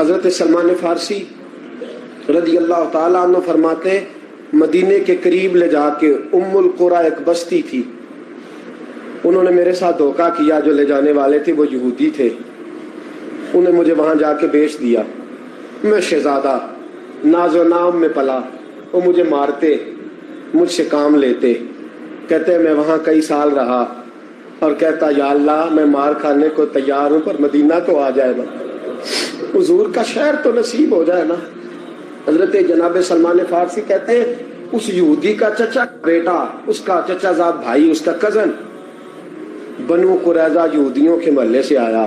حضرت سلمان فارسی رضی اللہ تعالیٰ عنہ فرماتے ہیں مدینے کے قریب لے جا کے ام القرا ایک بستی تھی، انہوں نے میرے ساتھ دھوکہ کیا، جو لے جانے والے تھے وہ یہودی تھے، انہیں مجھے وہاں جا کے بیچ دیا۔ میں شہزادہ ناز و نام میں پلا، وہ مجھے مارتے، مجھ سے کام لیتے، کہتے میں وہاں کئی سال رہا اور کہتا یا اللہ میں مار کھانے کو تیار ہوں پر مدینہ تو آ جائے نا، حضور کا شہر تو نصیب ہو جائے نا۔ حضرت جناب سلمان فارسی کہتے ہیں اس یہودی کا چچا بیٹا، اس کا چچا زاد بھائی، اس کا کزن بنو قریظہ یہودیوں کے محلے سے آیا،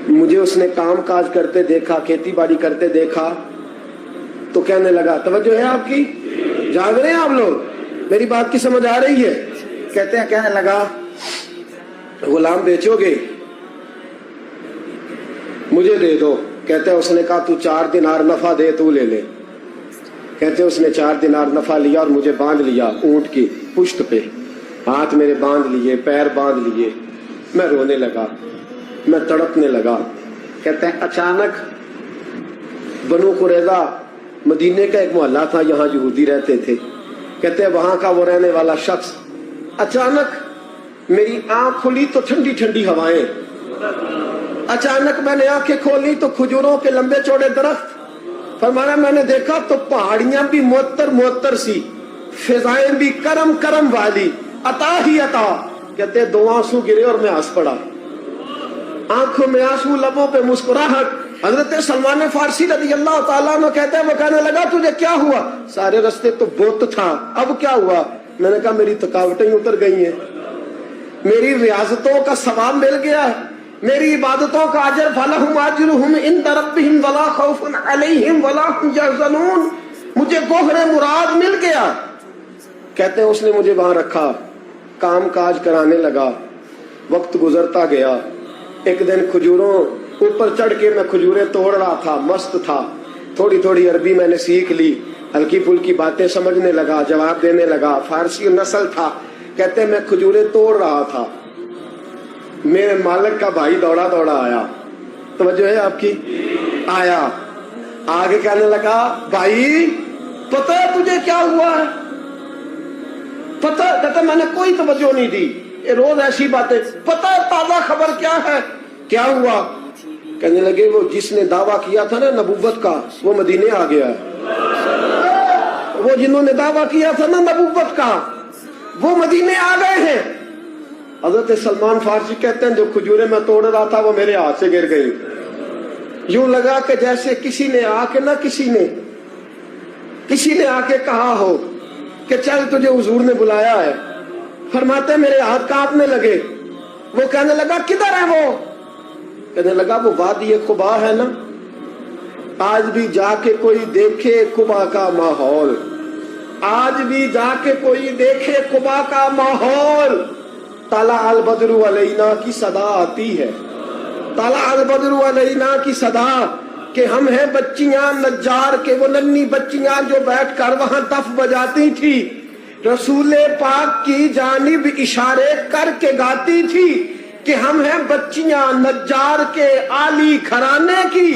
مجھے اس نے کام کاج کرتے دیکھا، کھیتی باڑی کرتے دیکھا تو کہنے لگا، توجہ ہے آپ کی، جاگ رہے ہیں آپ لوگ، میری بات کی سمجھ آ رہی ہے؟ کہتے ہیں کہنے لگا غلام بیچو گے؟ مجھے دے دو۔ کہتے ہیں اس نے کہا تو 4 دینار نفع دے تو لے لے۔ کہتے ہیں اس نے 4 دینار نفع لیا اور مجھے باندھ لیا اونٹ کی پشت پہ، ہاتھ میرے باندھ لیے، پیر باندھ لیے، میں رونے لگا، میں تڑپنے لگا۔ کہتے ہیں اچانک بنو قریظہ مدینے کا ایک محلہ تھا، یہاں یہودی رہتے تھے، کہتے ہیں وہاں کا وہ رہنے والا شخص اچانک میری آنکھ کھلی تو ٹھنڈی ٹھنڈی ہوائیں، اچانک میں نے آنکھیں کھولی تو کھجوروں کے لمبے چوڑے درخت، فرمایا میں نے دیکھا تو پہاڑیاں بھی معطر معطر سی، فضائیں بھی کرم کرم والی، عطا ہی عطا۔ کہتے 2 آنسو گرے اور میں ہنس پڑا، آنکھوں میں آنسو، لبوں پہ مسکراہٹ۔ حضرت سلمان فارسی رضی اللہ تعالیٰ عنہ کہتے ہیں وہ کہنے لگا تجھے کیا ہوا؟ سارے رستے تو بت تھا، اب کیا ہوا؟ میں نے کہا میری تھکاوٹیں اتر گئی ہیں، میری ریاضتوں کا ثواب مل گیا ہے، میری عبادتوں کا اجر، فَلَهُمْ أَجْرُهُمْ عِنْدَ رَبِّهِمْ وَلَا خَوْفٌ عَلَيْهِمْ وَلَا هُمْ يَحْزَنُونَ، مجھے گوہر مراد مل گیا۔ کہتے ہیں اس نے مجھے وہاں رکھا، کام کاج کرانے لگا، وقت گزرتا گیا۔ ایک دن کھجوروں اوپر چڑھ کے میں کھجوریں توڑ رہا تھا، مست تھا، تھوڑی تھوڑی عربی میں نے سیکھ لی، ہلکی پھلکی باتیں سمجھنے لگا، جواب دینے لگا، فارسی نسل تھا۔ کہتے ہیں میں کھجوریں توڑ رہا تھا، میرے مالک کا بھائی دوڑا دوڑا آیا، توجہ ہے آپ کی، آیا آگے کہنے لگا بھائی پتہ ہے تجھے کیا ہوا ہے؟ پتہ؟ کہتا میں نے کوئی توجہ نہیں دی، یہ روز ایسی باتیں، پتہ ہے تازہ خبر کیا ہے؟ کیا ہوا؟ کہنے لگے وہ جس نے دعویٰ کیا تھا نا نبوت کا وہ مدینے آ گیا ہے، وہ جنہوں نے دعویٰ کیا تھا نا نبوت کا وہ مدینے آ گئے ہیں۔ حضرت سلمان فارسی کہتے ہیں جو کھجوریں میں توڑ رہا تھا وہ میرے ہاتھ سے گر گئی، یوں لگا کہ جیسے کسی نے آ کے کسی نے آ کے کہا ہو کہ چل تجھے حضور نے بلایا ہے۔ فرماتے میرے ہاتھ کانپنے لگے۔ وہ کہنے لگا کدھر ہے وہ؟ کہنے لگا وہ وادی قبا ہے نا، آج بھی جا کے کوئی دیکھے قبا کا ماحول، آج بھی جا کے کوئی دیکھے قبا کا ماحول۔ طلع البدر علینا کی صدا آتی ہے، طلع البدر علینا کی صدا، کہ ہم ہیں بچیاں نجار کے، وہ ننھی بچیاں جو بیٹھ کر وہاں دف بجاتی تھی، رسول پاک کی جانب اشارے کر کے گاتی تھی کہ ہم ہیں بچیاں نجار کے عالی گھرانے کی،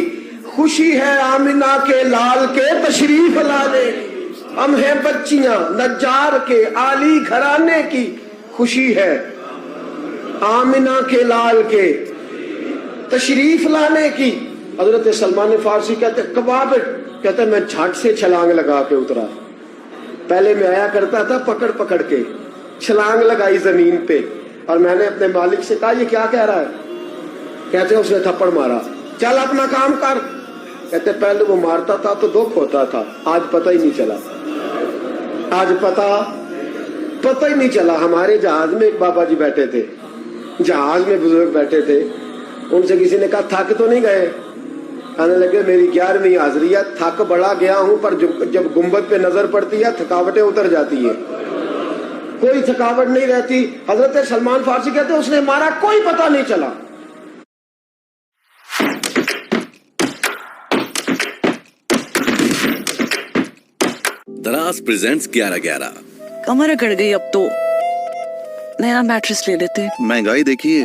خوشی ہے آمنہ کے لال کے تشریف لانے۔ ہم ہیں بچیاں نجار کے عالی گھرانے کی، خوشی ہے آمنہ کے لال کے تشریف لانے کی۔ حضرت سلمان فارسی کہتے کباب، کہتے میں جھٹ سے چھلانگ لگا کے اترا، پہلے میں آیا کرتا تھا پکڑ پکڑ کے، چھلانگ لگائی زمین پہ، اور میں نے اپنے مالک سے کہا یہ کیا کہہ رہا ہے؟ کہتے اس نے تھپڑ مارا، چل اپنا کام کر۔ کہتے پہلے وہ مارتا تھا تو دکھ ہوتا تھا، آج پتہ ہی نہیں چلا، آج پتہ ہی نہیں چلا۔ ہمارے جہاز میں ایک بابا جی بیٹھے تھے، جہاز میں بزرگ بیٹھے تھے، ان سے کسی نے کہا تھک تو نہیں گئے؟ کہنے لگے میری 11ویں حاضری ہے، تھک بڑا گیا ہوں پر جب گنبد پہ نظر پڑتی ہے تھکاوٹیں اتر جاتی ہیں، کوئی تھکاوٹ نہیں رہتی۔ حضرت سلمان فارسی کہتے اس نے مارا کوئی پتہ نہیں چلا۔ دراز پریزنٹس 11/11۔ کمر اکڑ گئی، اب تو نیا میٹرس لے لیتے۔ مہنگائی دیکھیے۔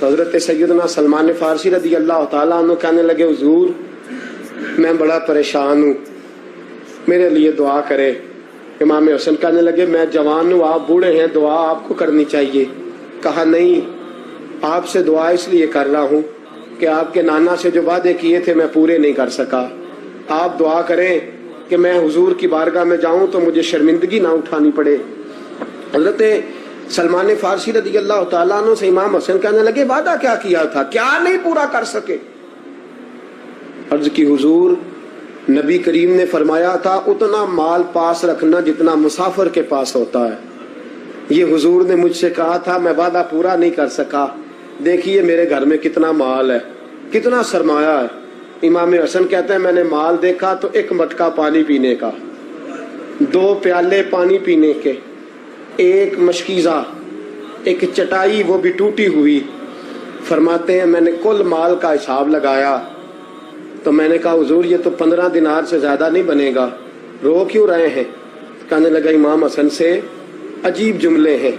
تو حضرت سیدنا سلمان فارسی رضی اللہ تعالیٰ عنہ کہنے لگے حضور میں بڑا پریشان ہوں، میرے لیے دعا کرے۔ امام حسن کہنے لگے میں جوان ہوں، آپ بوڑھے ہیں، دعا آپ کو کرنی چاہیے۔ کہا نہیں، آپ سے دعا اس لیے کر رہا ہوں کہ آپ کے نانا سے جو وعدے کیے تھے میں پورے نہیں کر سکا، آپ دعا کریں کہ میں حضور کی بارگاہ میں جاؤں تو مجھے شرمندگی نہ اٹھانی پڑے۔ حضرت سلمان فارسی رضی اللہ تعالیٰ عنہ سے امام حسن کہنے لگے وعدہ کیا کیا تھا، کیا نہیں پورا کر سکے؟ عرض کی حضور نبی کریم نے فرمایا تھا اتنا مال پاس رکھنا جتنا مسافر کے پاس ہوتا ہے۔ یہ حضور نے مجھ سے کہا تھا، میں وعدہ پورا نہیں کر سکا، دیکھیے میرے گھر میں کتنا مال ہے، کتنا سرمایہ ہے۔ امام حسن کہتے ہیں میں نے مال دیکھا تو ایک مٹکا پانی پینے کا، 2 پیالے پانی پینے کے، ایک مشکیزہ، ایک چٹائی وہ بھی ٹوٹی ہوئی۔ فرماتے ہیں میں نے کل مال کا حساب لگایا تو میں نے کہا حضور یہ تو 15 دینار سے زیادہ نہیں بنے گا، رو کیوں رہے ہیں؟ کہنے لگا امام حسن سے عجیب جملے ہیں،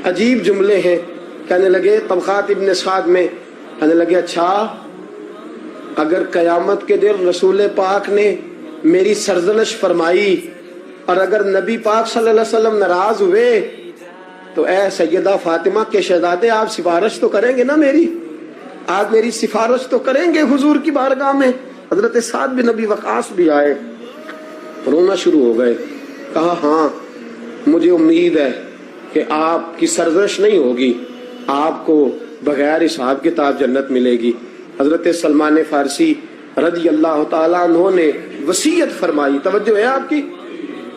عجیب جملے ہیں۔ کہنے لگے طبقات ابن سعد میں، کہنے لگے اچھا اگر قیامت کے دن رسول پاک نے میری سرزنش فرمائی اور اگر نبی پاک صلی اللہ علیہ وسلم ناراض ہوئے تو اے سیدہ فاطمہ کے شہزادے آپ سفارش تو کریں گے نا میری، آج میری سفارش تو کریں گے حضور کی بارگاہ میں؟ حضرت سعد بن نبی وقاص بھی آئے، رونا شروع ہو گئے۔ کہا ہاں مجھے امید ہے کہ آپ کی سرزنش نہیں ہوگی، آپ کو بغیر حساب کتاب جنت ملے گی۔ حضرت سلمان فارسی رضی اللہ تعالیٰ عنہ نے وصیت فرمائی، توجہ ہے آپ کی؟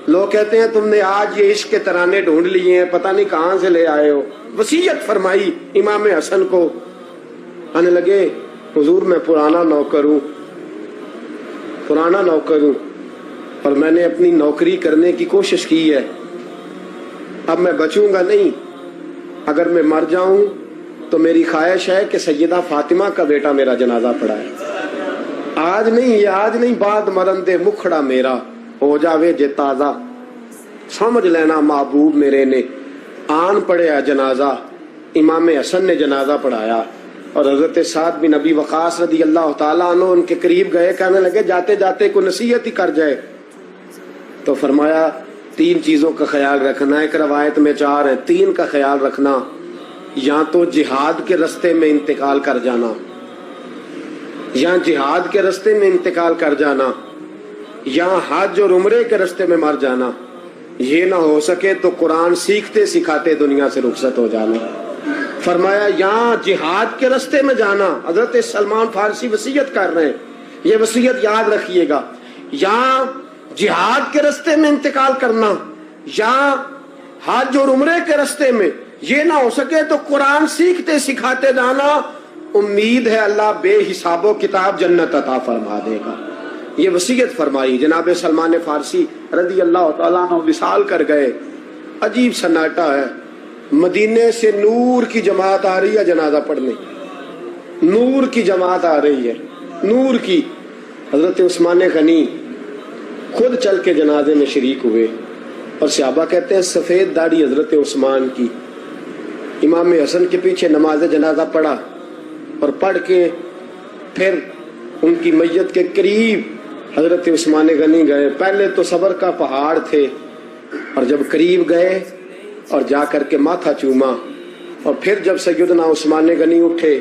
لوگ کہتے ہیں تم نے آج یہ عشق کے ترانے ڈھونڈ لیے ہیں، پتہ نہیں کہاں سے لے آئے ہو۔ وصیت فرمائی امام حسن کو، آنے لگے حضور میں پرانا نوکر ہوں، پرانا نوکر ہوں اور میں نے اپنی نوکری کرنے کی کوشش کی ہے، اب میں بچوں گا نہیں، اگر میں مر جاؤں تو میری خواہش ہے کہ سیدہ فاطمہ کا بیٹا میرا جنازہ پڑھائے۔ آج نہیں، یہ آج نہیں، بعد مرن دے مکھڑا میرا ہو جاوے جے تازہ، سمجھ لینا محبوب میرے نے آن پڑھیا جنازہ۔ امام حسن نے جنازہ پڑھایا اور حضرت سعد بن نبی وقاص رضی اللہ تعالیٰ عنہ ان کے قریب گئے، کہنے لگے جاتے جاتے کوئی نصیحت ہی کر جائے۔ تو فرمایا 3 چیزوں کا خیال رکھنا، ایک روایت میں 4 ہیں، 3 کا خیال رکھنا، یا تو جہاد کے رستے میں انتقال کر جانا، یا جہاد کے رستے میں انتقال کر جانا، یا حج اور عمرے کے رستے میں مر جانا، یہ نہ ہو سکے تو قرآن سیکھتے سکھاتے دنیا سے رخصت ہو جانا۔ فرمایا یا جہاد کے رستے میں جانا، حضرت سلمان فارسی وصیت کر رہے ہیں، یہ وصیت یاد رکھیے گا، یا جہاد کے رستے میں انتقال کرنا، یا حج اور عمرے کے رستے میں، یہ نہ ہو سکے تو قرآن سیکھتے سکھاتے جانا، امید ہے اللہ بے حساب و کتاب جنت عطا فرما دے گا۔ یہ وصیت فرمائی۔ جناب سلمان فارسی رضی اللہ تعالیٰ عنہ وصال کر گئے۔ عجیب سناٹا ہے، مدینے سے نور کی جماعت آ رہی ہے جنازہ پڑھنے، نور کی جماعت آ رہی ہے، نور کی۔ حضرت عثمان غنی خود چل کے جنازے میں شریک ہوئے اور صحابہ کہتے ہیں سفید داڑھی حضرت عثمان کی۔ امام حسن کے پیچھے نماز جنازہ پڑھا اور پڑھ کے پھر ان کی میت کے قریب حضرت عثمان غنی گئے۔ پہلے تو صبر کا پہاڑ تھے اور جب قریب گئے اور جا کر کے ماتھا چوما، اور پھر جب سیدنا عثمان غنی اٹھے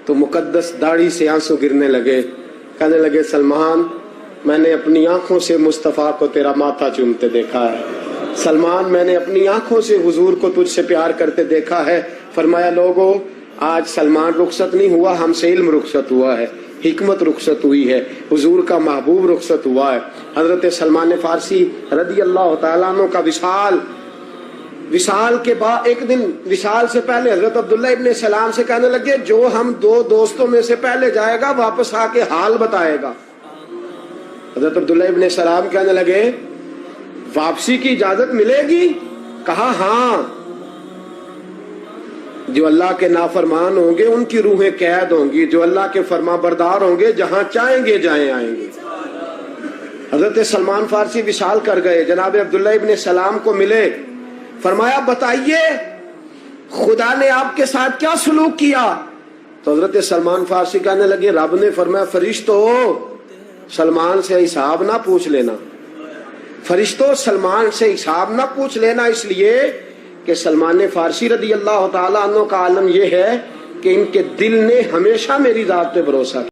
تو مقدس داڑھی سے آنسو گرنے لگے، کہنے لگے سلمان میں نے اپنی آنکھوں سے مصطفیٰ کو تیرا ماتھا چومتے دیکھا ہے، سلمان میں نے اپنی آنکھوں سے حضور کو تجھ سے پیار کرتے دیکھا ہے۔ فرمایا لوگو آج سلمان رخصت نہیں ہوا، ہم سے علم رخصت ہوا ہے، حکمت رخصت ہوئی ہے، حضور کا محبوب رخصت ہوا ہے۔ حضرت سلمان فارسی رضی اللہ تعالیٰ عنہ کا وصال کے بعد ایک دن وصال سے پہلے حضرت عبداللہ ابن سلام سے کہنے لگے جو ہم 2 دوستوں میں سے پہلے جائے گا واپس آ کے حال بتائے گا۔ حضرت عبداللہ ابن سلام کہنے لگے واپسی کی اجازت ملے گی؟ کہا ہاں، جو اللہ کے نافرمان ہوں گے ان کی روحیں قید ہوں گی، جو اللہ کے فرما بردار ہوں گے جہاں چاہیں گے جائیں آئیں گے۔ حضرت سلمان فارسی وصال کر گئے، جناب عبداللہ ابن سلام کو ملے، فرمایا بتائیے خدا نے آپ کے ساتھ کیا سلوک کیا؟ تو حضرت سلمان فارسی کہنے لگے رب نے فرمایا فرشتو سلمان سے حساب نہ پوچھ لینا، فرشتوں سلمان سے حساب نہ پوچھ لینا، اس لیے کہ سلمان فارسی رضی اللہ تعالیٰ عنہ کا عالم یہ ہے کہ ان کے دل نے ہمیشہ میری ذات پہ بھروسہ کیا۔